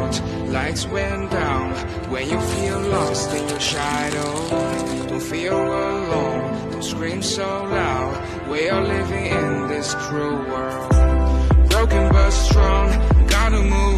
out, lights went down. When you feel lost in your shadow, don't feel alone, don't scream so loud. We are living in this cruel world, broken but strong, gotta move